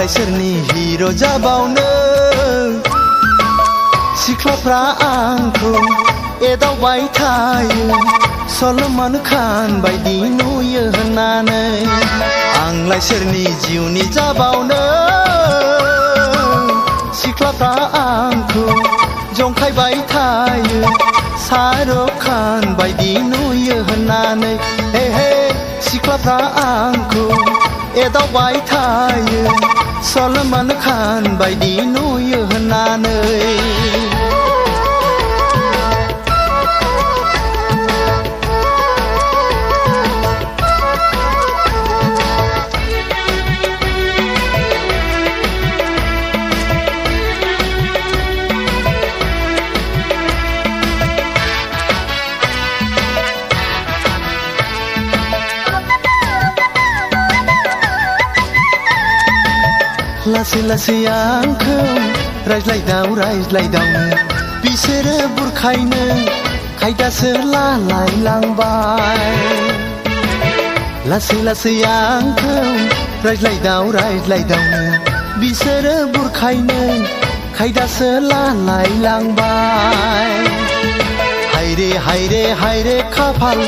आंलाय सोरनि हिर' जाबावनो सिख्लाफ्रा आंखौ एदावबाय थायो सलमान खान बायदि नुयो होननानै आंलाय सोरनि जिउनि जाबावनो सिख्लाफ्रा आंखौ जंखायबाय थायो शाहरुख खान बायदि नुयो होननानै हे हे सिख्लाफ्रा आंखौ एदावबाय थायो सलमान खान बायदि नुयो होननानै लासै लासै आंखौ रायज्लायदावनो बिसोरो बुरखायनो खायदासो लालायलांबाय लासै लासै आंखौ रायज्लायदावनो बिसोरो बुरखायनो खायदासो लालायलांबाय हायरे हायरे हायरे खाफाल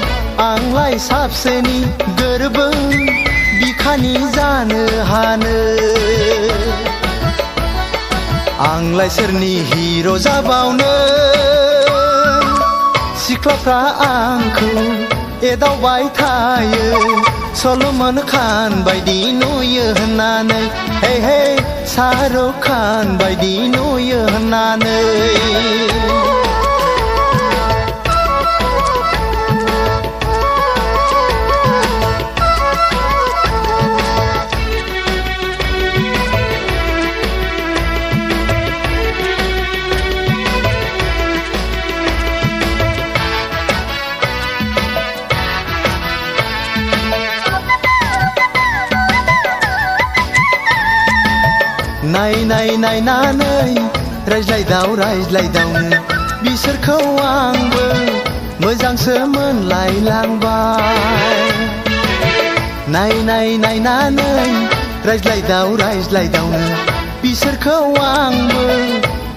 आंलाय साबसेनि गोरबो बिखानि जानो हानो आंलाय सोरनि हिर' जाबावनो सिख्लाफ्रा आंखौ एदावबाय थायो सलमान खान बायदि नुयो होननानै हे हे शाहरुख खान बायदि नुयो होननानै नायनानै रायज्लायदावनो बिसोरखौ आंबो मोजांसो मोनलायलांबाय नायनानै रायज्लायदावनो बिसोरखौ आंबो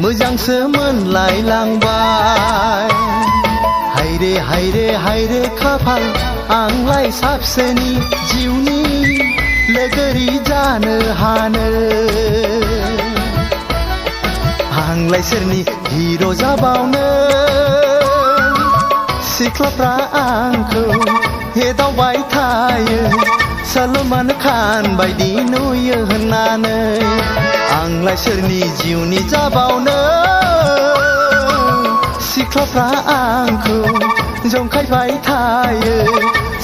मोजांसो मोनलायलांबाय हायरे हायरे हायरे खाफाल आंलाय साबसेनि जिउनि लोगोरि जानो हानो आंलाय सोरनि हिर' जाबावनो सिख्लाफ्रा आंखौ एदावबाय थायो सलमान खान बायदि नुयो होननानै आंलाय सोरनि जिउनि जाबावनो सिख्लाफ्रा आंखौ जंखायबाय थायो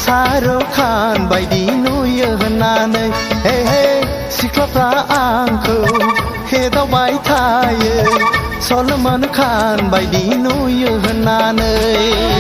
शाहरुख खान बायदि नुयो होननानै हे हे सिख्लाफ्रा आंखौ एदावबाय थायो सलमान खान बायदि नुयो होननानै